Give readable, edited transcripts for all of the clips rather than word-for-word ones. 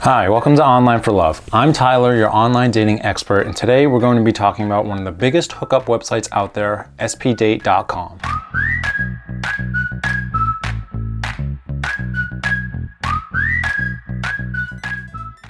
Hi, welcome to Online for Love. I'm Tyler, your online dating expert, and today we're going to be talking about one of the biggest hookup websites out there, SPdate.com.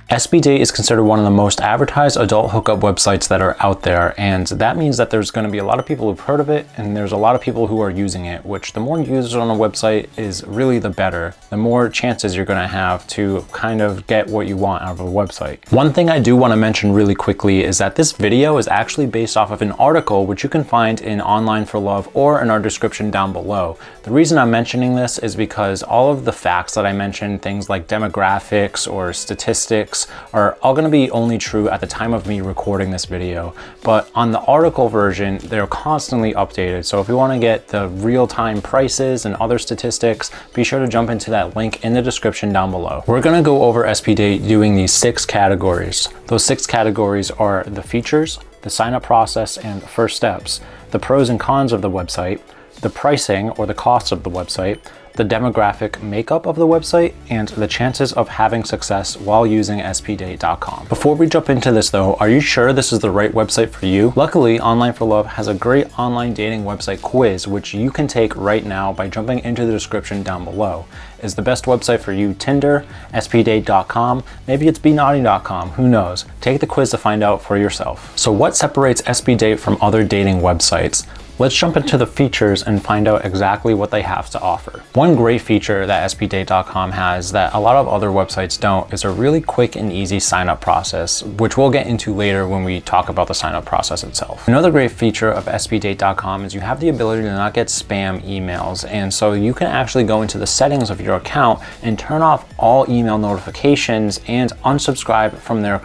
SPdate is considered one of the most advertised adult hookup websites that are out there, and that means that there's going to be a lot of people who've heard of it, and there's a lot of people who are using it, which the more users on a website is really the better. The more chances you're going to have to kind of get what you want out of a website. One thing I do want to mention really quickly is that this video is actually based off of an article which you can find in Online for Love or in our description down below. The reason I'm mentioning this is because all of the facts that I mentioned, things like demographics or statistics, are all going to be only true at the time of me recording this video, but on the article version they're constantly updated. So if you want to get the real-time prices and other statistics, be sure to jump into that link in the description down below. We're going to go over SPdate doing these 6 categories. Those 6 categories are the features, the sign-up process and first steps, the pros and cons of the website, the pricing or the cost of the website, the demographic makeup of the website, and the chances of having success while using SPdate.com. Before we jump into this though, are you sure this is the right website for you? Luckily, Online for Love has a great online dating website quiz, which you can take right now by jumping into the description down below. Is the best website for you Tinder, SPdate.com, maybe it's BeNaughty.com, who knows? Take the quiz to find out for yourself. So what separates SPdate from other dating websites? Let's jump into the features and find out exactly what they have to offer. One great feature that SPdate.com has that a lot of other websites don't is a really quick and easy sign-up process, which we'll get into later when we talk about the sign-up process itself. Another great feature of SPdate.com is you have the ability to not get spam emails, and so you can actually go into the settings of your account and turn off all email notifications and unsubscribe from their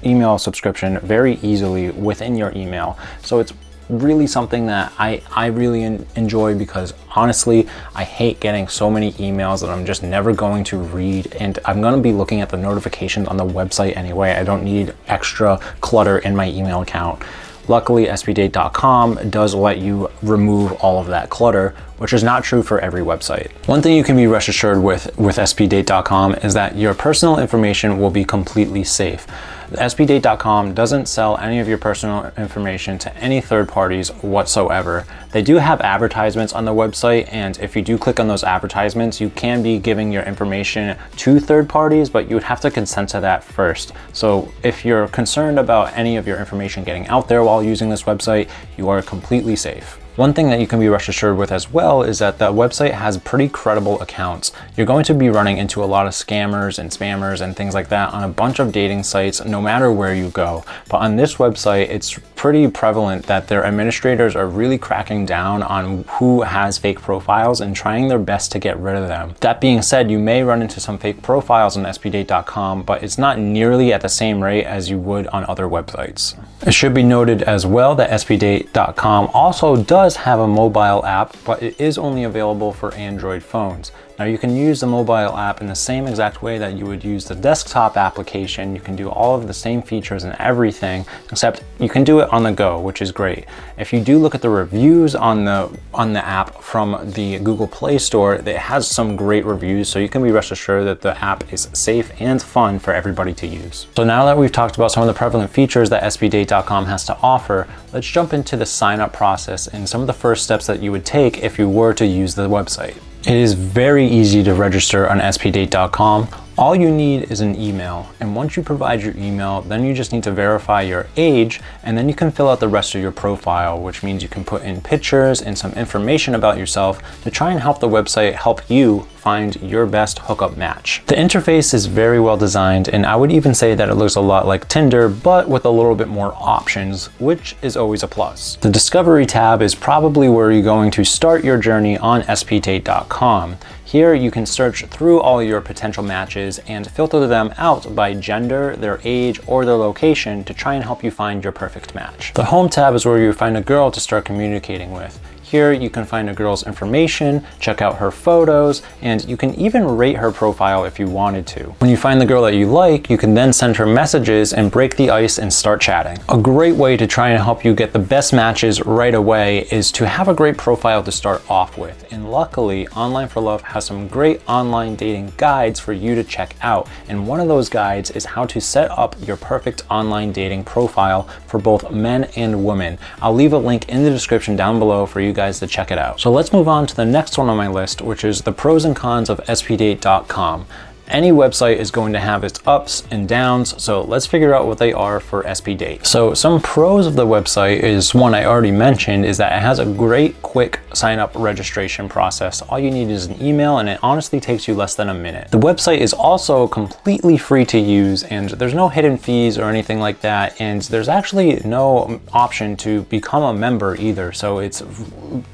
email subscription very easily within your email. So it's really something that I really enjoy, because honestly I hate getting so many emails that I'm just never going to read, and I'm going to be looking at the notifications on the website anyway. I don't need extra clutter in my email account. Luckily, SPdate.com does let you remove all of that clutter, which is not true for every website. One thing you can be rest assured with SPdate.com is that your personal information will be completely safe. SPdate.com doesn't sell any of your personal information to any third parties whatsoever. They do have advertisements on the website, and if you do click on those advertisements, you can be giving your information to third parties, but you would have to consent to that first. So if you're concerned about any of your information getting out there while using this website, you are completely safe. One thing that you can be rest assured with as well is that the website has pretty credible accounts. You're going to be running into a lot of scammers and spammers and things like that on a bunch of dating sites, no matter where you go. But on this website, it's pretty prevalent that their administrators are really cracking down on who has fake profiles and trying their best to get rid of them. That being said, you may run into some fake profiles on SPdate.com, but it's not nearly at the same rate as you would on other websites. It should be noted as well that SPdate.com also does have a mobile app, but it is only available for Android phones. Now you can use the mobile app in the same exact way that you would use the desktop application. You can do all of the same features and everything, except you can do it on the go, which is great. If you do look at the reviews on the app from the Google Play Store, it has some great reviews, so you can be rest assured that the app is safe and fun for everybody to use. So now that we've talked about some of the prevalent features that SPdate.com has to offer, let's jump into the sign-up process and some of the first steps that you would take if you were to use the website. It is very easy to register on SPdate.com. All you need is an email, and once you provide your email, then you just need to verify your age, and then you can fill out the rest of your profile, which means you can put in pictures and some information about yourself to try and help the website help you find your best hookup match. The interface is very well designed, and I would even say that it looks a lot like Tinder, but with a little bit more options, which is always a plus. The Discovery tab is probably where you're going to start your journey on SPdate.com. Here you can search through all your potential matches and filter them out by gender, their age, or their location to try and help you find your perfect match. The Home tab is where you find a girl to start communicating with. Here you can find a girl's information, check out her photos, and you can even rate her profile if you wanted to. When you find the girl that you like, you can then send her messages and break the ice and start chatting. A great way to try and help you get the best matches right away is to have a great profile to start off with. And luckily, Online for Love has some great online dating guides for you to check out. And one of those guides is how to set up your perfect online dating profile for both men and women. I'll leave a link in the description down below for you guys to check it out. So let's move on to the next one on my list, which is the pros and cons of SPdate.com. Any website is going to have its ups and downs, so let's figure out what they are for SPdate. So some pros of the website is one I already mentioned, is that it has a great quick sign up registration process. All you need is an email, and it honestly takes you less than a minute. The website is also completely free to use, and there's no hidden fees or anything like that, and there's actually no option to become a member either, so it's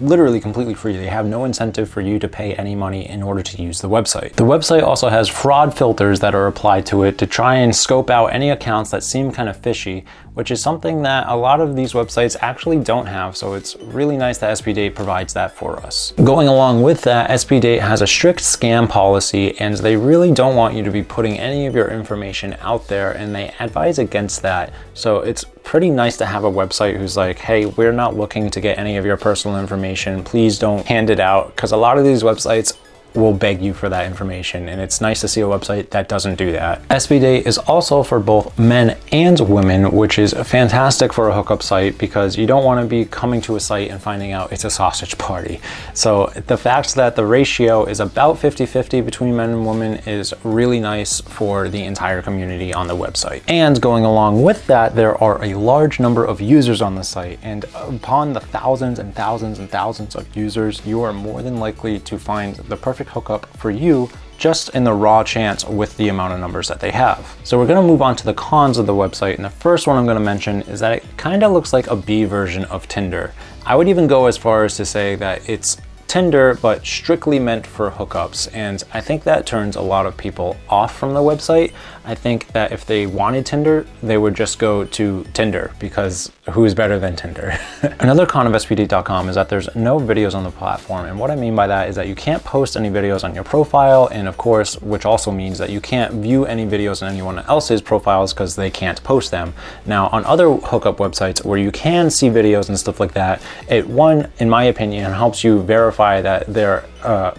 literally completely free. They have no incentive for you to pay any money in order to use the website. The website also has fraud filters that are applied to it to try and scope out any accounts that seem kind of fishy, which is something that a lot of these websites actually don't have, so it's really nice that SPdate provides that for us. Going along with that, SPdate has a strict scam policy, and they really don't want you to be putting any of your information out there, and they advise against that. So it's pretty nice to have a website who's like, hey, we're not looking to get any of your personal information, please don't hand it out, because a lot of these websites will beg you for that information, and it's nice to see a website that doesn't do that. SPdate is also for both men and women, which is fantastic for a hookup site because you don't want to be coming to a site and finding out it's a sausage party. So the fact that the ratio is about 50-50 between men and women is really nice for the entire community on the website. And going along with that, there are a large number of users on the site, and upon the thousands and thousands and thousands of users, you are more than likely to find the perfect hookup for you just in the raw chance with the amount of numbers that they have. So we're going to move on to the cons of the website, and the first one I'm going to mention is that it kind of looks like a B version of Tinder. I would even go as far as to say that it's Tinder but strictly meant for hookups, and I think that turns a lot of people off from the website. I think that if they wanted Tinder, they would just go to Tinder, because who's better than Tinder? Another con of SPdate.com is that there's no videos on the platform, and what I mean by that is that you can't post any videos on your profile, and of course, which also means that you can't view any videos on anyone else's profiles because they can't post them. Now, on other hookup websites where you can see videos and stuff like that, one, in my opinion, helps you verify that they're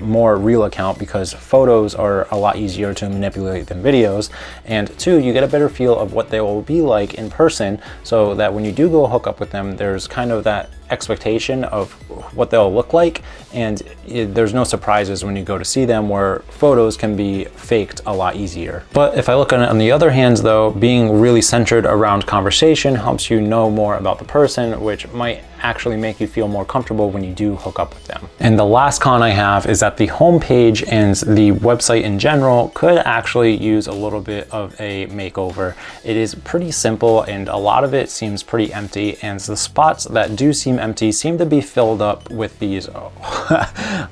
more real account, because photos are a lot easier to manipulate than videos, and two, you get a better feel of what they will be like in person, so that when you do go hook up with them, there's kind of that expectation of what they'll look like, and there's no surprises when you go to see them, where photos can be faked a lot easier. But if I look at it on the other hand though, being really centered around conversation helps you know more about the person, which might actually make you feel more comfortable when you do hook up with them. And the last con I have is that the homepage and the website in general could actually use a little bit of a makeover. It is pretty simple, and a lot of it seems pretty empty, and the spots that do seem empty seem to be filled up with these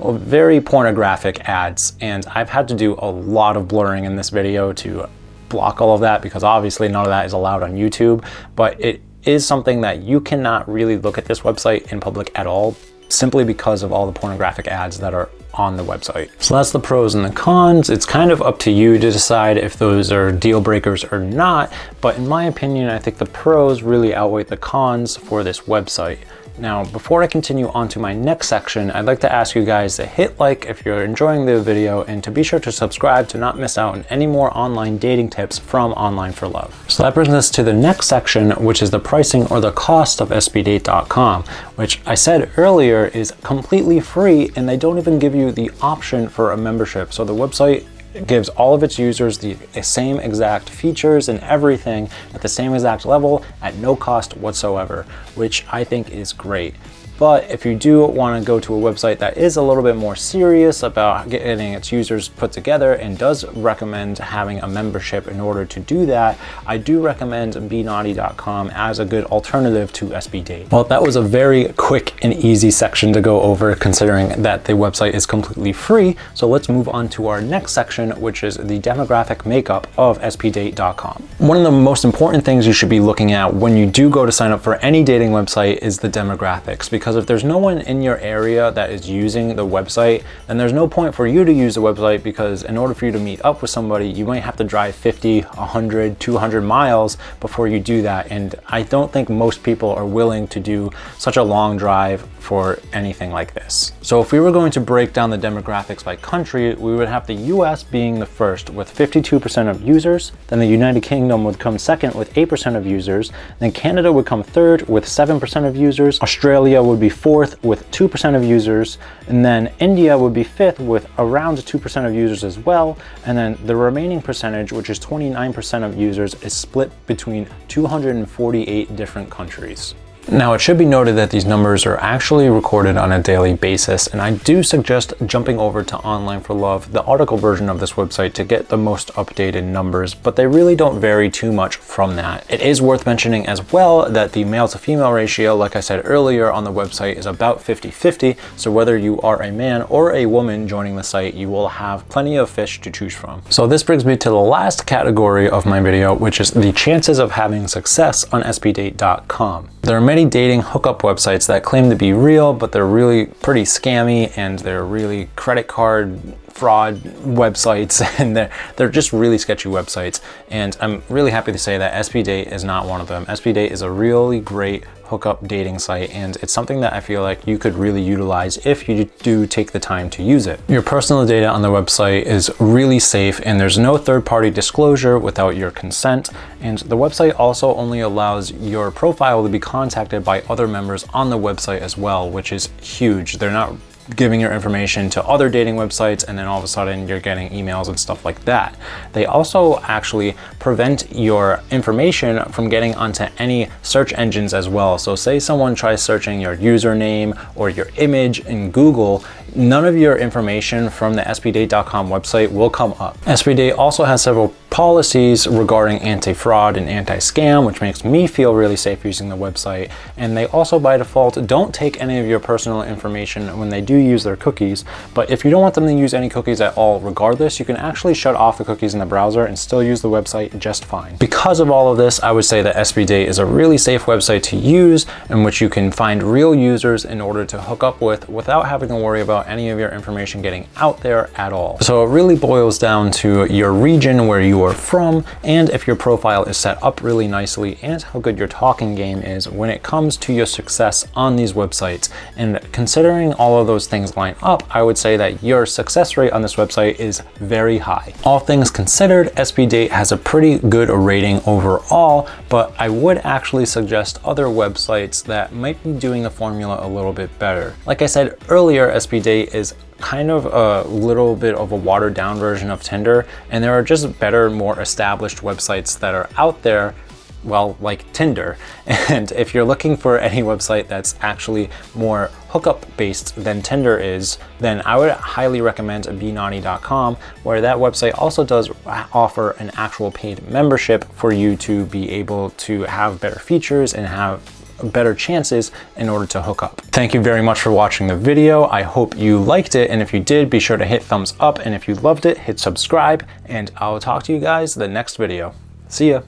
very pornographic ads, and I've had to do a lot of blurring in this video to block all of that, because obviously none of that is allowed on YouTube, but it is something that you cannot really look at this website in public at all, simply because of all the pornographic ads that are on the website. So that's the pros and the cons. It's kind of up to you to decide if those are deal breakers or not, but in my opinion, I think the pros really outweigh the cons for this website. Now, before I continue on to my next section, I'd like to ask you guys to hit like if you're enjoying the video, and to be sure to subscribe to not miss out on any more online dating tips from Online for Love. So that brings us to the next section, which is the pricing or the cost of SPdate.com, which I said earlier is completely free, and they don't even give you the option for a membership. So the website gives all of its users the same exact features and everything at the same exact level at no cost whatsoever, which I think is great. But if you do want to go to a website that is a little bit more serious about getting its users put together and does recommend having a membership in order to do that, I do recommend BeNaughty.com as a good alternative to SPdate. Well, that was a very quick and easy section to go over, considering that the website is completely free. So let's move on to our next section, which is the demographic makeup of SPdate.com. One of the most important things you should be looking at when you do go to sign up for any dating website is the demographics, because because if there's no one in your area that is using the website, then there's no point for you to use the website, because in order for you to meet up with somebody, you might have to drive 50, 100, 200 miles before you do that. And I don't think most people are willing to do such a long drive for anything like this. So if we were going to break down the demographics by country, we would have the US being the first with 52% of users, then the United Kingdom would come second with 8% of users, then Canada would come third with 7% of users, Australia would be fourth with 2% of users, and then India would be fifth with around 2% of users as well, and then the remaining percentage, which is 29% of users, is split between 248 different countries. Now, it should be noted that these numbers are actually recorded on a daily basis, and I do suggest jumping over to Online for Love, the article version of this website, to get the most updated numbers, but they really don't vary too much from that. It is worth mentioning as well that the male to female ratio, like I said earlier, on the website is about 50-50, so whether you are a man or a woman joining the site, you will have plenty of fish to choose from. So this brings me to the last category of my video, which is the chances of having success on SPdate.com. There are many dating hookup websites that claim to be real, but they're really pretty scammy, and they're really credit card fraud websites, and they're just really sketchy websites. And I'm really happy to say that SPdate is not one of them. SPdate is a really great hookup dating site, and it's something that I feel like you could really utilize if you do take the time to use it. Your personal data on the website is really safe, and there's no third-party disclosure without your consent, and the website also only allows your profile to be contacted by other members on the website as well, which is huge. They're not giving your information to other dating websites and then all of a sudden you're getting emails and stuff like that. They also actually prevent your information from getting onto any search engines as well. So say someone tries searching your username or your image in Google, none of your information from the SPdate.com website will come up. SPdate also has several policies regarding anti-fraud and anti-scam, which makes me feel really safe using the website. And they also by default don't take any of your personal information when they do use their cookies. But if you don't want them to use any cookies at all regardless, you can actually shut off the cookies in the browser and still use the website just fine. Because of all of this, I would say that SPdate is a really safe website to use, in which you can find real users in order to hook up with without having to worry about any of your information getting out there at all. So it really boils down to your region where you are from, and if your profile is set up really nicely, and how good your talking game is when it comes to your success on these websites. And considering all of those things line up, I would say that your success rate on this website is very high. All things considered, SPdate has a pretty good rating overall, but I would actually suggest other websites that might be doing the formula a little bit better. Like I said earlier, SPdate is kind of a little bit of a watered down version of Tinder, and there are just better, more established websites that are out there, well, like Tinder. And if you're looking for any website that's actually more hookup based than Tinder is, then I would highly recommend BeNaughty.com, where that website also does offer an actual paid membership for you to be able to have better features and have better chances in order to hook up. Thank you very much for watching the video. I hope you liked it, and if you did, be sure to hit thumbs up, and if you loved it, hit subscribe, and I'll talk to you guys in the next video. See ya.